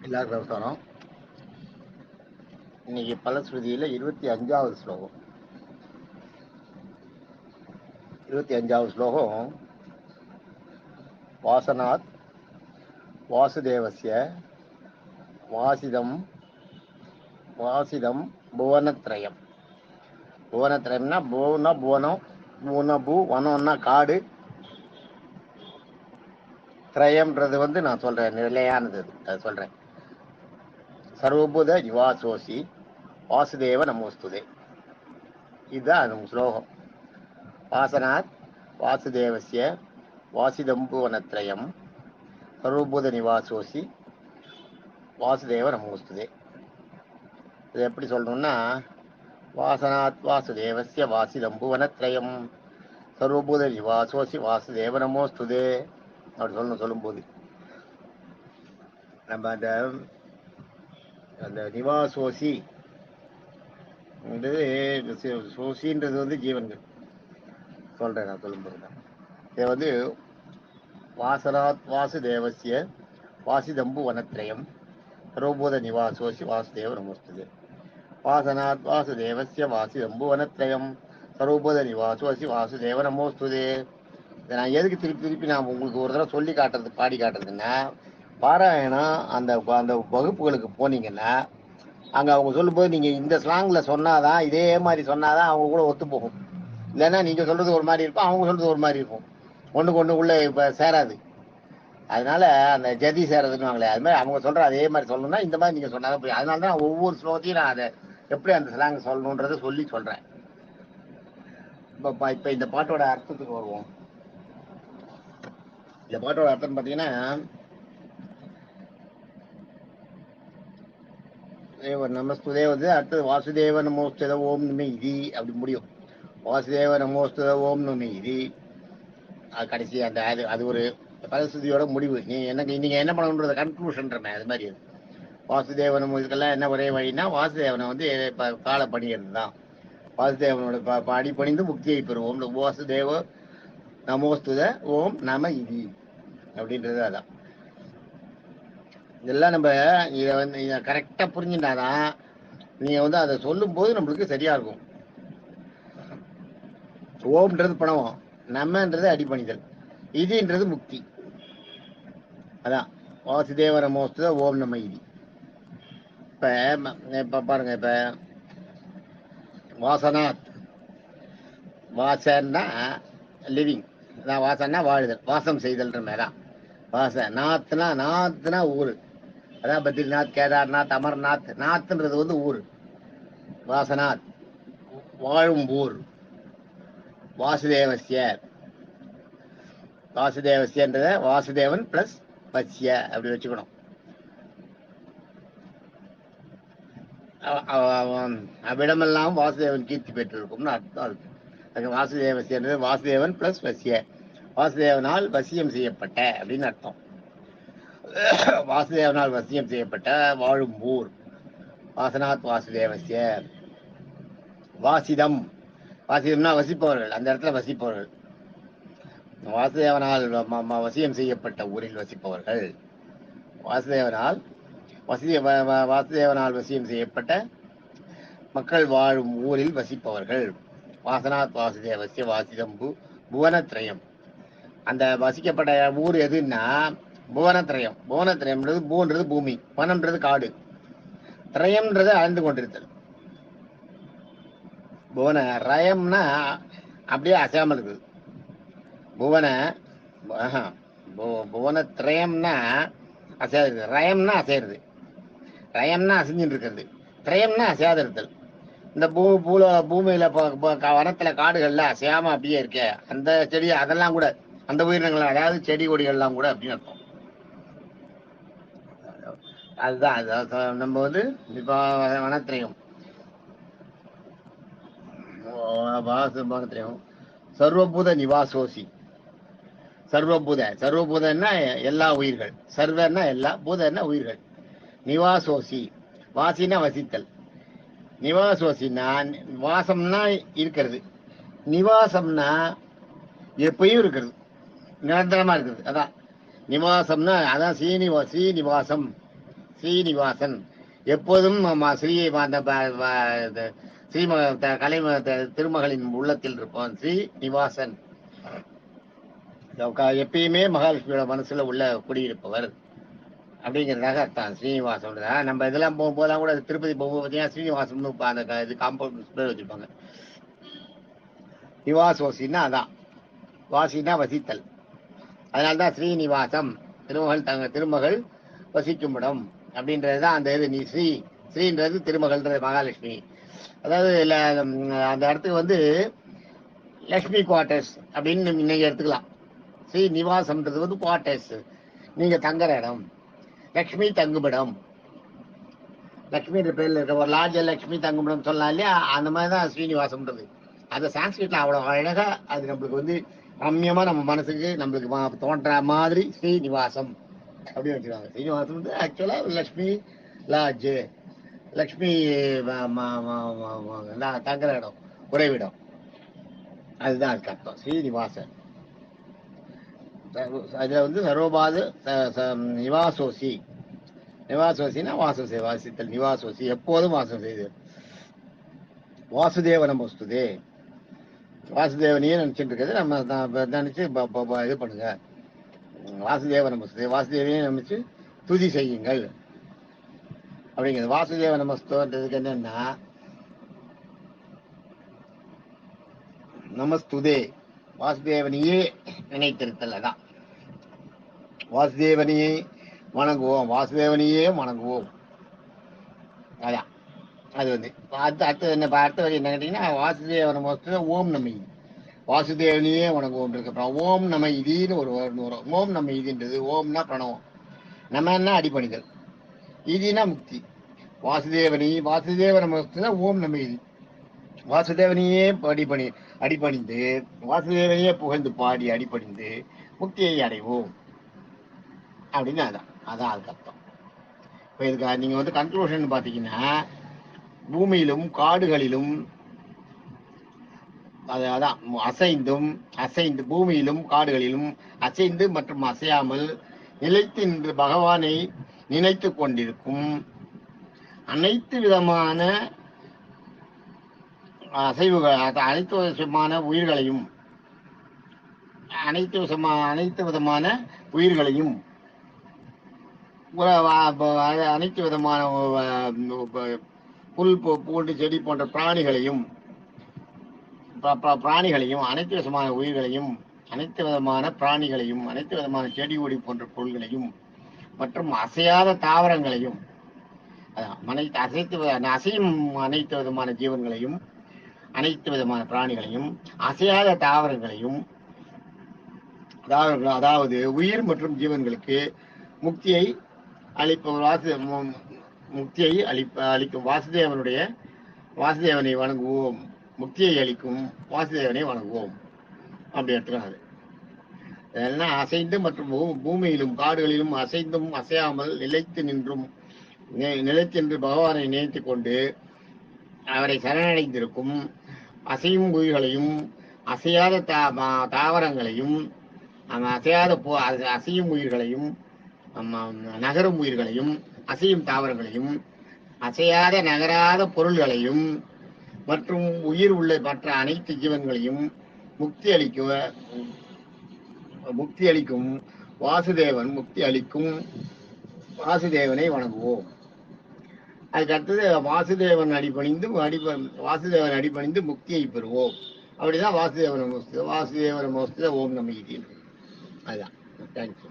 எல்லாருக்கும் நமஸ்காரம். இன்னைக்கு பலஸ்ருதியில 25வது ஸ்லோகம். 25வது ஸ்லோகம் வாசனாத் வாசுதேவஸ்ய வாசிதம் வாசிதம் புவனத்ரயம். புவனத்ரயம்னா பூனா புவனம், பூனா பூ, வனம்னா காடு, திரயம்ன்றது நான் சொல்றேன், நிலையானது. அது சொல்றேன். சர்வபூத நிவாசோசி வாசுதேவ நமோஸ்துதே. இதுதான் அந்த ஸ்லோகம். வாசனாத் வாசுதேவஸ்ய வாசிதம்புவனத்ரயம் சர்வபூத நிவாசோசி வாசுதேவ நமோஸ்துதே. இது எப்படி சொல்லணும்னா, வாசனாத் வாசுதேவஸ்ய வாசிதம்புவனத்ரயம் சர்வபூத நிவாசோசி வாசுதேவ நமோஸ்துதே அப்படி சொல்லும்போது நம்ம அந்த நிவாசோசி சோசின்றது ஜீவன்கள் சொல்றேன். நான் சொல்லும்போது தான் இது வாசனாத் வாசுதேவஸ்ய வாசிதம்பு வனத்ரயம் சர்வபூத நிவாசோசி வாசுதேவ நமோஸ்துதே. வாசனாத் வாசுதேவஸ்ய வாசிதம்பு வனத்ரயம் சர்வபூத நிவாசோசி வாசுதேவ நமோஸ்துதே. இதை நான் எதுக்கு திருப்பி நான் உங்களுக்கு ஒரு தடவை சொல்லி காட்டுறது, பாடி காட்டுறதுன்னா, பாராயணம் அந்த அந்த வகுப்புகளுக்கு போனீங்கன்னா அங்கே அவங்க சொல்லும்போது நீங்கள் இந்த ஸ்லாங்கில் சொன்னாதான், இதே மாதிரி சொன்னாதான் அவங்க கூட ஒத்து போகும். இல்லைன்னா நீங்கள் சொல்கிறது ஒரு மாதிரி இருக்கும், அவங்க சொல்கிறது ஒரு மாதிரி இருக்கும். ஒன்றுக்கு ஒன்று உள்ளே இப்போ சேராது. அதனால அந்த ஜதி சேரதுன்னு வாங்களே, அது மாதிரி அவங்க சொல்கிற அதே மாதிரி சொல்லணும்னா இந்த மாதிரி நீங்கள் சொன்னாதான் போய். அதனால தான் ஒவ்வொரு ஸ்லோகத்தையும் நான் அதை எப்படி அந்த ஸ்லாங் சொல்லணுன்றதை சொல்லி சொல்கிறேன். இப்போ இந்த பாட்டோட அர்த்தத்துக்கு வருவோம். இந்த பாட்டோட அர்த்தம் பார்த்தீங்கன்னா, நமஸ்துதே அடுத்தது வாசுதேவ நமோஸ்துத ஓம் நமே இதி அப்படி முடியும். வாசுதேவ நமோஸ்துத ஓம் நமே இதி கடைசி அந்த அது ஒரு பரஸ்துதியோட முடிவு. நீங்க என்ன பண்ணணுன்றத கன்க்ளூஷன்றமே அது மாதிரி. வாசுதேவ நமோ இதுக்கெல்லாம் என்ன ஒரே வழின்னா, வாசுதேவனை காலை பணிகிறது தான். வாசுதேவனோட அடிப்பணிந்து முக்தியை பெறுவோம். வாசுதேவ நமோஸ்துத ஓம் நம இதி அப்படின்றது அதான். இதெல்லாம் நம்ம இதை கரெக்டா புரிஞ்சுட்டாதான் நீங்க அதை சொல்லும் போது நம்மளுக்கு சரியா இருக்கும். ஓம்ன்றது பணம், நம்மன்றது அடிப்பணிதல், இதுன்றது முக்தி. அதான் வாசுதேவ நமோஸ்துத ஓம் நம இதி. இப்ப பாருங்க, இப்ப வாசனாத், வாசன்னா லிவிங், வாசன்னா வாழுதல், வாசம் செய்தல்ன்ற மேதான். நாத்னா ஊரு. அதான் பத்ரிநாத், கேதார்நாத், அமர்நாத். நாத்ன்றது ஊரு. வாசனாத் வாழும் ஊர். வாசுதேவஸ்யன்றத வாசுதேவன் பிளஸ் வசிய அப்படி வச்சுக்கணும். அவ்விடமெல்லாம் வாசுதேவன் கீர்த்தி பெற்றிருக்கும்னு அர்த்தம் இருக்கு. அது வாசுதேவஸ்யன்றது வாசுதேவன் பிளஸ் வசிய, வாசுதேவனால் வசியம் செய்யப்பட்ட அப்படின்னு அர்த்தம். வாசுதேவனால் வசியம் செய்யப்பட்ட வாழும் ஊர். வாசனாத் வாசுதேவஸ்ய வாசிதம், வாசிதம்னா வசிப்பவர்கள், அந்த இடத்துல வசிப்பவர்கள். வாசுதேவனால் வசியம் செய்யப்பட்ட ஊரில் வசிப்பவர்கள். வாசுதேவனால் வசியம் செய்யப்பட்ட மக்கள் வாழும் ஊரில் வசிப்பவர்கள். வாசனாத் வாசுதேவஸ்ய வாசிதம்பு புவனத்ரயம். அந்த வசிக்கப்பட்ட ஊர் எதுன்னா புவனத்ரயம். புவனத்ரயம்ன்றது பூன்றது பூமி, வனம்ன்றது காடு, திரயம்ன்றது அழிந்து கொண்டிருத்தல். புவன ரயம்னா அப்படியே அசையாமல் இருக்குது. புவனத்ரயம்னா அசையாது, ரயம்னா அசைறது, ரயம்னா அசைஞ்சுட்டு இருக்கிறது, திரயம்னா அசையாத இருத்தல். இந்த பூமியில வனத்துல காடுகள்ல அசையாம அப்படியே இருக்க அந்த செடி, அதெல்லாம் கூட அந்த உயிரினங்கள், அதாவது செடி கொடிகள்லாம் கூட அப்படின்னு அர்த்தம். அதுதான் நம்ம இப்ப வனத்திரயம், வனத்திரயம். சர்வபூத நிவாசோசி. சர்வபூதன்னா எல்லா உயிர்கள், சர்வன்னா எல்லா, பூதன்னா உயிர்கள். நிவாசோசி, வாசினா வசித்தல். நிவாசோசின்னா வாசம்னா இருக்கிறது, நிவாசம்னா எப்பயும் இருக்கிறது, நிரந்தரமா இருக்குது. அதான் நிவாசம்னா அதான் சீனிவாசம், ஸ்ரீனிவாசன் எப்போதும் கலை திருமகளின் உள்ளத்தில் இருப்பான். ஸ்ரீனிவாசன் எப்பயுமே மகாலட்சுமியோட மனசுல உள்ள குடியிருப்பவர் அப்படிங்கிறதாக அர்த்தம். ஸ்ரீனிவாசன் நம்ம இதெல்லாம் போகும்போதெல்லாம் கூட திருப்பதி போகும்போது பார்த்தீங்கன்னா ஸ்ரீனிவாசன் அந்த இது காம்பவுண்ட் பேர் வச்சிருப்பாங்க. நிவாசோசின்னா அதான், வாசின்னா வசித்தல். அதனால்தான் ஸ்ரீனிவாசம் திருமகள் வசிக்கும் இடம் அப்படின்றதுதான் அந்த இது. நீ ஸ்ரீன்றது திருமகள்ன்றது மகாலட்சுமி. அதாவது அந்த இடத்துக்கு வந்து லக்ஷ்மி குவார்டர்ஸ் அப்படின்னு நீங்க எடுத்துக்கலாம். ஸ்ரீனிவாசம்ன்றது வந்து குவார்டர்ஸ், நீங்க தங்குற இடம். லக்ஷ்மி தங்குமிடம், லக்ஷ்மின்ற பேர்ல இருக்க ஒரு லாட்ஜ் லக்ஷ்மி தங்குமிடம் சொல்லலாம் இல்லையா, அந்த மாதிரிதான் ஸ்ரீனிவாசம்ன்றது. அந்த சான்ஸ்கிரிட்ல அவ்வளவு அழகா அது நம்மளுக்கு வந்து ரம்யமா நம்ம மனசுக்கு நம்மளுக்கு தோன்ற மாதிரி ஸ்ரீனிவாசம் அப்படின்னு வச்சுருவாங்க. ஸ்ரீனிவாசம் வந்து ஆக்சுவலா லக்ஷ்மி லாட்ஜ், லக்ஷ்மி தங்குற இடம், உறைவிடம், அதுதான் அதுக்கு அர்த்தம் ஸ்ரீனிவாசன். அதுல வந்து சர்வபாத நிவாசோசி, நிவாசோசினா வாசம் செய், வாசித்தல். நிவாசோசி எப்போதும் வாசம் செய்து. வாசுதேவ நமஸ்துதே, வாசுதேவனையே நினைச்சிட்டு இருக்கிறது நம்ம நினைச்சு இது பண்ணுங்க. வாசுதேவ நமஸ்தே, வாசுதேவனையே நினைச்சு துதி செய்யுங்கள் அப்படிங்கிறது. வாசுதேவ நமஸ்தோன்றதுக்கு என்னன்னா நமஸ்துதே, வாசுதேவனையே நினைத்திருத்தல். அதான் வாசுதேவனையே வணங்குவோம், வாசுதேவனையே வணங்குவோம். அதான் அது வந்து அடுத்த வரி என்ன கேட்டீங்கன்னா வாசுதேவ நமஸ்துதே ஓம் நம இதி, வாசுதேவனையே வணங்குவோம் இருக்கு. அப்புறம் ஓம் நம இதின்னு ஒரு வரும். ஓம் நம இதின்றது ஓம்னா பிரணவம், நமன்னா அடிப்பணிதல், இதினா முக்தி. வாசுதேவ நமஸ்துதே ஓம் நம இதி, வாசுதேவனையே அடிபணிந்து வாசுதேவனையே புகழ்ந்து பாடி அடிபணிந்து முக்தியை அடைவோம் அப்படின்னு. அதான் அதுக்கு அர்த்தம். இப்ப இதுக்கு நீங்க வந்து கன்க்ளூஷன் பாத்தீங்கன்னா பூமியிலும் காடுகளிலும் அதான் அசைந்து பூமியிலும் காடுகளிலும் அசைந்து மற்றும் அசையாமல் நிலைத்து நின்று பகவானை நினைத்து கொண்டிருக்கும் அனைத்து விதமான அசைவுகள், அனைத்து விதமான உயிர்களையும், அனைத்து விதமான உயிர்களையும், அனைத்து விதமான புல் பூண்டு செடி போன்ற பிராணிகளையும், அனைத்து விதமான உயிர்களையும், அனைத்து விதமான பிராணிகளையும், அனைத்து விதமான செடி கொடி போன்ற பொருள்களையும் மற்றும் அசையாத தாவரங்களையும், அசையும் அனைத்து விதமான ஜீவன்களையும், அனைத்து விதமான பிராணிகளையும், அசையாத தாவரங்களையும், அதாவது உயிர் மற்றும் ஜீவன்களுக்கு முக்தியை அளிக்கும் வாசுதேவனை வணங்குவோம், முக்தியை அளிக்கும் வாசுதேவனை வணங்குவோம் அப்படி எடுத்துக்கிறாரு. அசைந்து மற்றும் பூமியிலும் காடுகளிலும் அசைந்தும் அசையாமல் நிலைத்து பகவானை நினைத்து கொண்டு அவரை சரணடைந்திருக்கும் அசையும் உயிர்களையும், அசையாத தாவரங்களையும், அசையும் உயிர்களையும், நகரும் உயிர்களையும், அசையும் தாவரங்களையும், அசையாத நகராத பொருள்களையும் மற்றும் உயிர் உள்ள மற்ற அனைத்து ஜீவன்களையும் முக்தி அளிக்கும் வாசுதேவனை வணங்குவோம். அதுக்கு அடுத்தது வாசுதேவன் அடிபணிந்து முக்தியை பெறுவோம். அப்படிதான் வாசுதேவ நமஸ்தே ஓம் நம இதி. அதுதான். தேங்க்யூ.